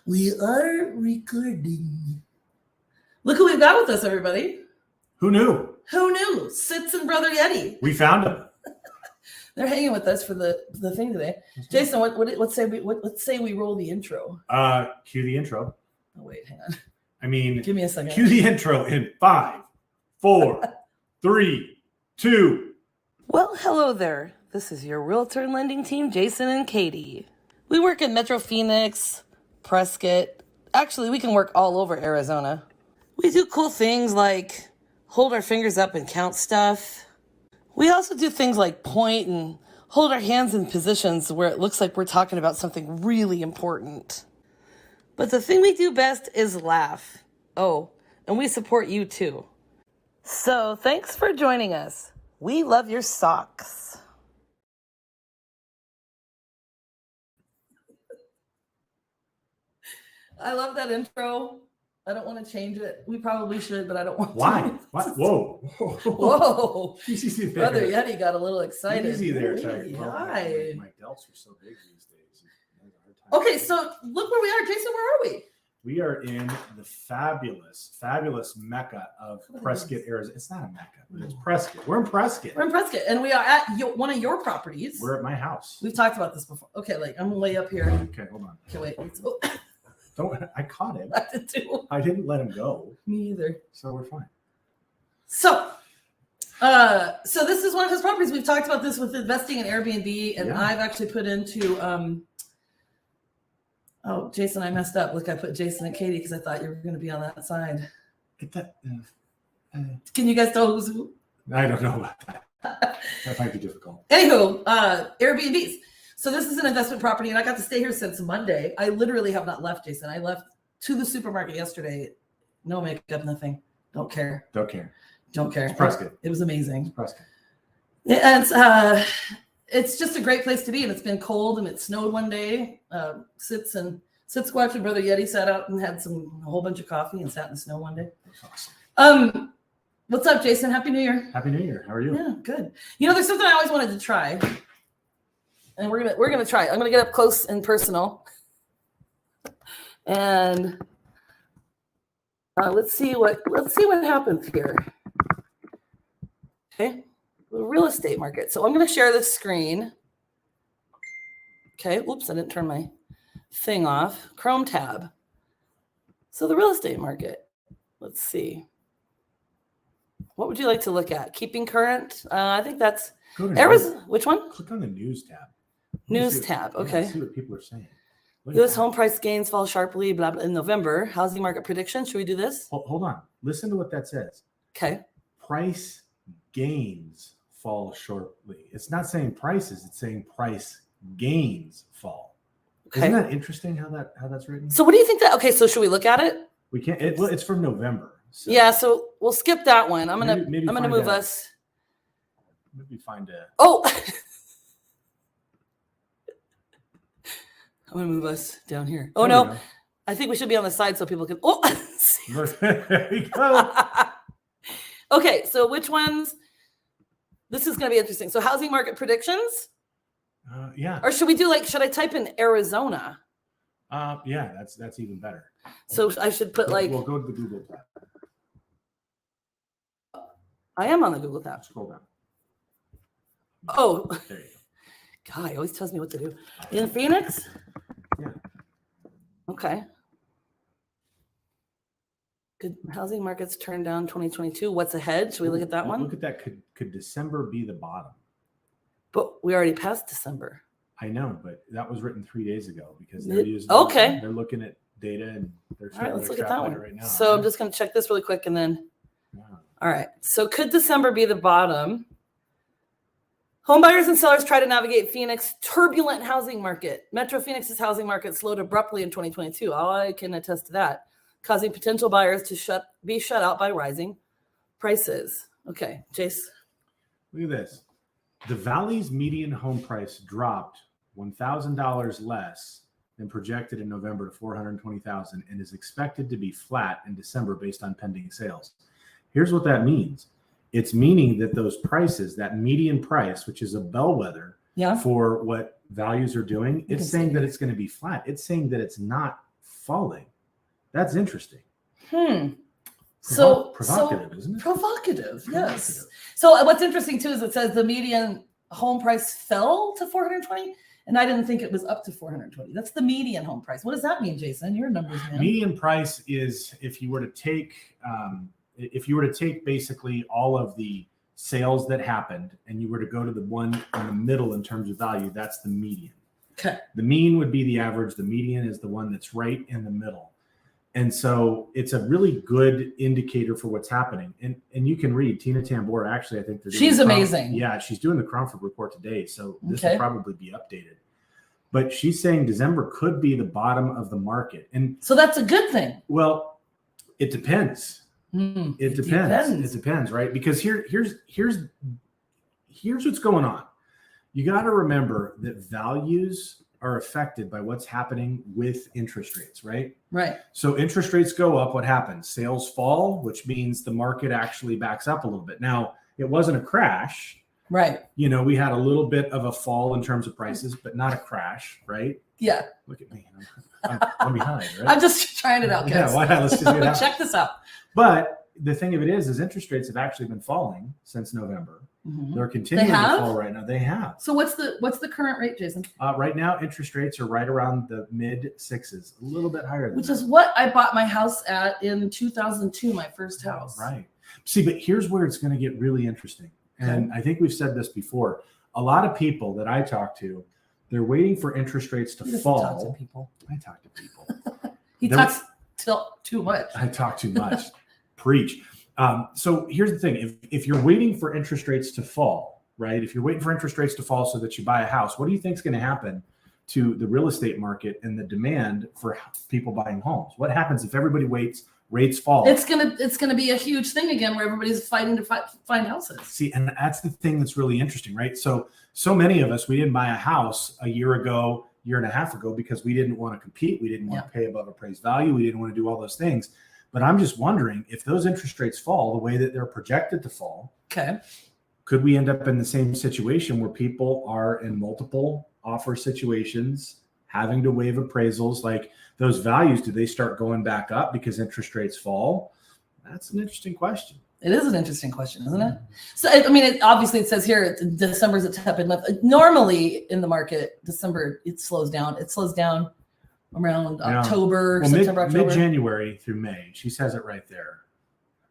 We are recording. Look who we've got with us, everybody. Who knew? Who knew? Sitz and Brother Yeti. We found him. They're hanging with us for the thing today. Jason, let's say we roll the intro. Cue the intro. Oh wait, hang on. I mean, Give me a second. Cue the intro in 5, 4, 3, 2. Well, hello there. This is your realtor and lending team, Jason and Katie. We work in Metro Phoenix, Prescott. Actually, we can work all over Arizona. We do cool things like hold our fingers up and count stuff. We also do things like point and hold our hands in positions where it looks like we're talking about something really important. But the thing we do best is laugh. Oh, and we support you too. So thanks for joining us. We love your socks. I love that intro. I don't want to change it. We probably should, but I don't want to. Why? What? Whoa. Whoa. Easy there. Brother Yeti got a little excited. Easy there, Tiger. My delts are so big these days. Okay, so look where we are. Jason, where are we? We are in the fabulous mecca of Prescott, Arizona. It's not a mecca, but it's Prescott. We're in Prescott. We're in Prescott, and we are at one of your properties. We're at my house. We've talked about this before. Okay, like I'm way up here. Okay, hold on. Okay, wait. I caught him. I did too. I didn't let him go. Me either. So we're fine. So this is one of his properties. We've talked about this with investing in Airbnb, and I've actually put into oh, Jason, I messed up. Look, I put Jason and Katie because I thought you were going to be on that side. Can you guys tell who's who? I don't know about that. That might be difficult. Anywho, Airbnbs. So this is an investment property, and I got to stay here since Monday. I literally have not left, Jason. I left to the supermarket yesterday. No makeup, nothing. Don't care. It's Prescott. It was amazing. It's Prescott. And it's just a great place to be, and it's been cold, and it snowed one day. Sitz Squatch and Brother Yeti sat out and had a whole bunch of coffee and sat in the snow one day. That's awesome. What's up, Jason? Happy New Year. Happy New Year. How are you? Yeah, good. You know, there's something I always wanted to try. And we're gonna try it. I'm gonna get up close and personal, and let's see what happens here. Okay, the real estate market. So I'm gonna share this screen. Okay, oops, I didn't turn my thing off. Chrome tab. So the real estate market. Let's see. What would you like to look at? Keeping current. I think that's Arizona. Which one? Click on the news tab. News tab. Okay. See what people are saying. U.S. home price gains fall sharply, blah, blah, in November. Housing market prediction. Should we do this? Hold on. Listen to what that says. Okay. Price gains fall sharply. It's not saying prices. It's saying price gains fall. Okay. Isn't that interesting how that's written? So what do you think that? Okay. So should we look at it? We can't. It's from November. So. Yeah. So we'll skip that one. I'm gonna move us. Maybe find a. Oh. I'm going to move us down here. Oh, no. I think we should be on the side so people can... Oh! There you go. Okay, so which ones? This is going to be interesting. So housing market predictions? Yeah. Or should I type in Arizona? Yeah, that's even better. So I should put We'll go to the Google tab. I am on the Google tab. Scroll down. Oh. There you go. God, he always tells me what to do. In Phoenix? Yeah. Okay. Good housing markets turned down 2022. What's ahead? Should we look at that one? Look at that. Could December be the bottom? But we already passed December. I know, but that was written 3 days ago because they're using. Okay. They're looking at data and they're. All right, let's look at that one right now. So I'm just going to check this really quick and then. Yeah. All right. So could December be the bottom? Home buyers and sellers try to navigate Phoenix turbulent housing market. Metro Phoenix's housing market slowed abruptly in 2022. I can attest to that, causing potential buyers to be shut out by rising prices. Okay, Jace. Look at this. The Valley's median home price dropped $1,000 less than projected in November to $420,000 and is expected to be flat in December based on pending sales. Here's what that means. It's meaning that those prices, that median price, which is a bellwether for what values are doing, it's saying that it's going to be flat. It's saying that it's not falling. That's interesting. So provocative, isn't it? Provocative, yes. So what's interesting too is it says the median home price fell to 420, and I didn't think it was up to 420. That's the median home price. What does that mean, Jason? Your numbers, man. Median price is if you were to take basically all of the sales that happened and you were to go to the one in the middle in terms of value, that's the median. Okay. The mean would be the average. The median is the one that's right in the middle. And so it's a really good indicator for what's happening. And you can read Tina Tambor. Actually, I think she's amazing. Yeah, she's doing the Cromford report today. So this will probably be updated. But she's saying December could be the bottom of the market. And so that's a good thing. Well, it depends. It depends, right? Because here's what's going on. You got to remember that values are affected by what's happening with interest rates, right? Right. So interest rates go up, what happens? Sales fall, which means the market actually backs up a little bit. Now, it wasn't a crash. Right. You know, we had a little bit of a fall in terms of prices, but not a crash, right? Yeah. Look at me. I'm behind, right? I'm just trying it out, guys. Yeah, why not? Let's just get it out. Check this out. But the thing of it is interest rates have actually been falling since November. They're continuing to fall right now. They have. So what's the current rate, Jason? Right now, interest rates are right around the mid sixes, a little bit higher than which that. is what I bought my house at in 2002, my first house. Right. See, but here's where it's going to get really interesting. And I think we've said this before. A lot of people that I talk to, they're waiting for interest rates to fall. Talk to people. I talk to people. He talks too much. I talk too much. Preach. So here's the thing. If you're waiting for interest rates to fall, right? If you're waiting for interest rates to fall so that you buy a house, what do you think is going to happen to the real estate market and the demand for people buying homes? What happens if everybody waits, rates fall? It's gonna be a huge thing again where everybody's fighting to find houses. See, and that's the thing that's really interesting, right? So many of us, we didn't buy a house a year ago, year and a half ago, because we didn't want to compete. We didn't want to pay above appraised value. We didn't want to do all those things. But I'm just wondering if those interest rates fall the way that they're projected to fall, could we end up in the same situation where people are in multiple offer situations, having to waive appraisals? Like those values, do they start going back up because interest rates fall? That's an interesting question. It is an interesting question, isn't it? So, I mean, obviously it says here, December's a tepid month. Normally in the market, December, it slows down. It slows down around October, September, October. Mid-January through May. She says it right there.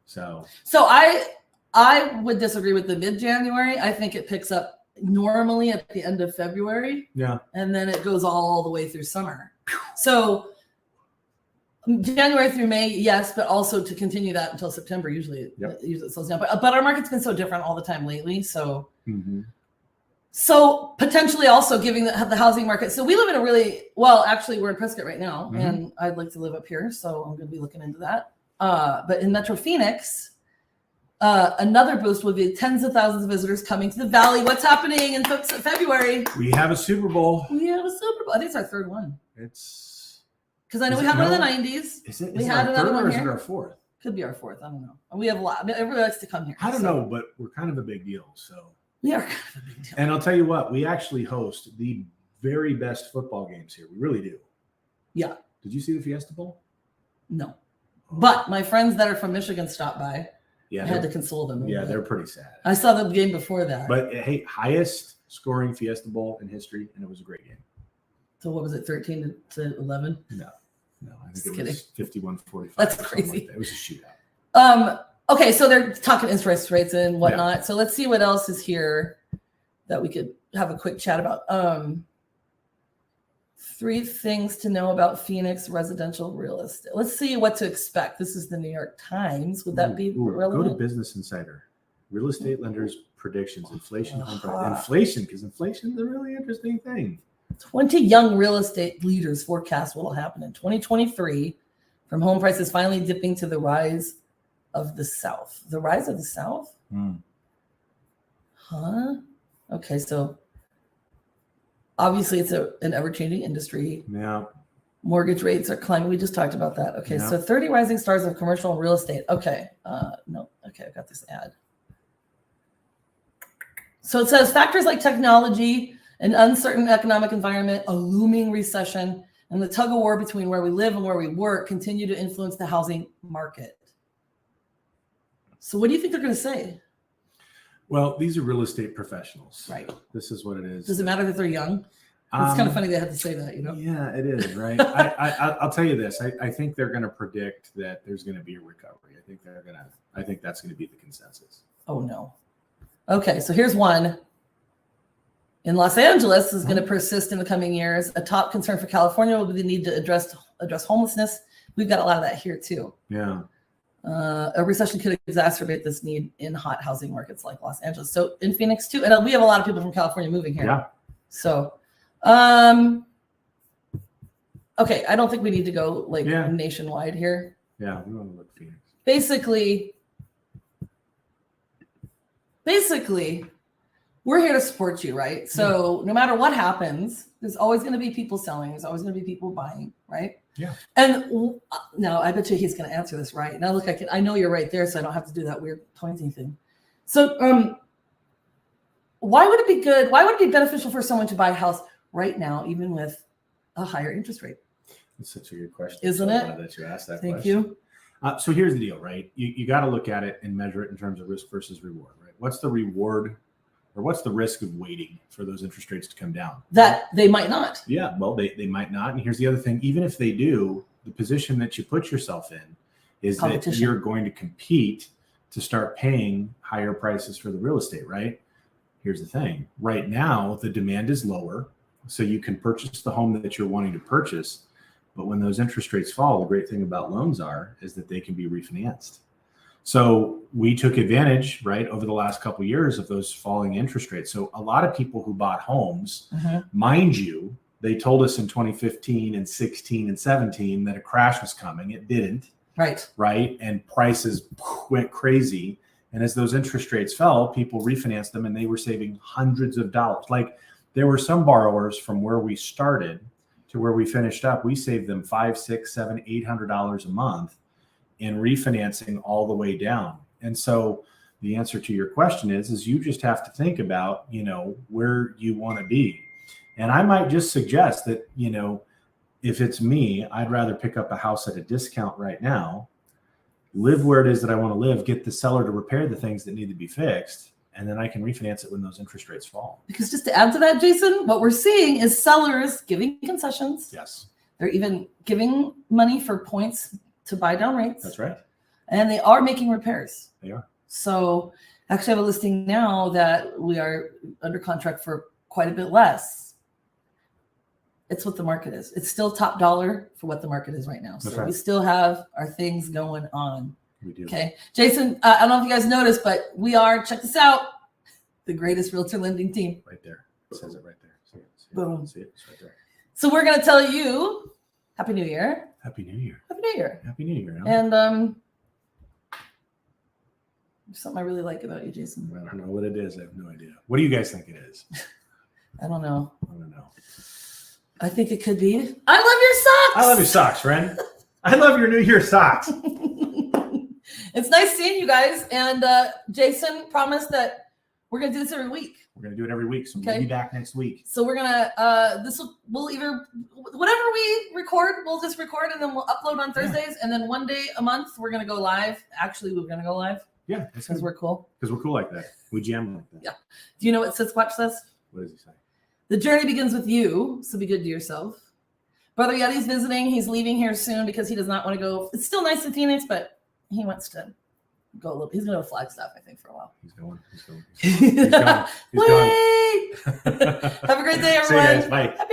So I would disagree with the mid-January. I think it picks up normally at the end of February. Yeah. And then it goes all the way through summer. So January through May, yes, but also to continue that until September, usually it slows down. But our market's been so different all the time lately. So So potentially also giving the housing market. So we live in a actually we're in Prescott right now, and I'd like to live up here. So I'm going to be looking into that. But in Metro Phoenix, another boost would be tens of thousands of visitors coming to the Valley. What's happening in February? We have a Super Bowl. I think it's our third one. It's because I know we had one in the 90s. We had another one here. Is it our fourth? Could be our fourth. I don't know. We have a lot. I mean, everybody likes to come here. I don't know, but we're kind of a big deal. So. We are kind of a big deal. And I'll tell you what, we actually host the very best football games here. We really do. Yeah. Did you see the Fiesta Bowl? No. But my friends that are from Michigan stopped by. Yeah. I had to console them. Yeah, they're pretty sad. I saw the game before that. But hey, highest scoring Fiesta Bowl in history, and it was a great game. So what was it, 13 to 11? No, I think it was 51-45. That's crazy. Like that. It was a shootout. Okay, so they're talking interest rates and whatnot. Yeah. So let's see what else is here that we could have a quick chat about. 3 things to know about Phoenix residential real estate. Let's see what to expect. This is the New York Times. Would that be relevant? Go to Business Insider. Real estate lenders predictions. Inflation. Inflation, because inflation is a really interesting thing. 20 young real estate leaders forecast what will happen in 2023 from home prices finally dipping to the rise of the South. The rise of the South? Huh? Okay, so obviously it's an ever-changing industry. Yeah. Mortgage rates are climbing. We just talked about that. Okay, so 30 rising stars of commercial real estate. Okay. No. Okay, I've got this ad. So it says factors like technology, an uncertain economic environment, a looming recession, and the tug of war between where we live and where we work continue to influence the housing market. So what do you think they're going to say? Well, these are real estate professionals. Right. This is what it is. Does it matter that they're young? It's kind of funny they have to say that, Yeah, it is, right? I'll tell you this. I think they're going to predict that there's going to be a recovery. I think that's going to be the consensus. Oh, no. Okay, so here's one. In Los Angeles is going to persist in the coming years. A top concern for California will be the need to address homelessness. We've got a lot of that here, too. Yeah. A recession could exacerbate this need in hot housing markets like Los Angeles. So in Phoenix, too. And we have a lot of people from California moving here. Yeah. So, okay, I don't think we need to go nationwide here. Yeah, we want to look Phoenix. Basically, we're here to support you, right? So no matter what happens, there's always going to be people selling. There's always going to be people buying, right? Yeah. And now I bet you he's going to answer this right. Now look, I know you're right there, so I don't have to do that weird pointing thing. So why would it be good? Why would it be beneficial for someone to buy a house right now, even with a higher interest rate? That's such a good question. Isn't I'm it? glad that you asked that Thank question. you. So here's the deal, right? You got to look at it and measure it in terms of risk versus reward, right? What's the reward or what's the risk of waiting for those interest rates to come down? That they might not. Yeah, well, they might not. And here's the other thing. Even if they do, the position that you put yourself in is that you're going to compete to start paying higher prices for the real estate, right? Here's the thing. Right now, the demand is lower, so you can purchase the home that you're wanting to purchase. But when those interest rates fall, the great thing about loans is that they can be refinanced. So we took advantage, right, over the last couple of years of those falling interest rates. So a lot of people who bought homes, mind you, they told us in 2015 and 16 and 17 that a crash was coming. It didn't. Right. And prices went crazy. And as those interest rates fell, people refinanced them and they were saving hundreds of dollars. Like there were some borrowers from where we started to where we finished up, we saved them $500, $600, $700, $800 a month in refinancing all the way down. And so the answer to your question is you just have to think about, where you want to be. And I might just suggest that, if it's me, I'd rather pick up a house at a discount right now, live where it is that I want to live, get the seller to repair the things that need to be fixed, and then I can refinance it when those interest rates fall. Because just to add to that, Jason, what we're seeing is sellers giving concessions. Yes. They're even giving money for points to buy down rates. That's right. And they are making repairs. They are. So actually I have a listing now that we are under contract for quite a bit less. It's what the market is. It's still top dollar for what the market is right now. So we still have our things going on. We do. Okay. Jason, I don't know if you guys noticed, but we are, check this out, the greatest realtor lending team. Right there. It says it right there. See it. Boom. See it. It's right there. So we're going to tell you Happy New Year. Happy New Year. Happy New Year. Happy New Year. And there's something I really like about you, Jason. I don't know what it is. I have no idea. What do you guys think it is? I don't know. I don't know. I think it could be, I love your socks. I love your socks, friend. I love your New Year socks. It's nice seeing you guys. And Jason promised that we're going to do this every week. We're going to do it every week. So we'll be back next week. So we're going to, we'll either, whatever we record, we'll just record and then we'll upload on Thursdays. And then one day a month, we're going to go live. Actually, we're going to go live. Yeah. Because we're cool. Because we're cool like that. We jam like that. Yeah. Do you know what Sasquatch says? What does he say? The journey begins with you, so be good to yourself. Brother Yeti's visiting. He's leaving here soon because he does not want to go. It's still nice in Phoenix, but he wants to go a little. He's going to Flagstaff, I think, for a while. He's going. Wait! Have a great day, everyone. See you guys. Bye. Happy New Year.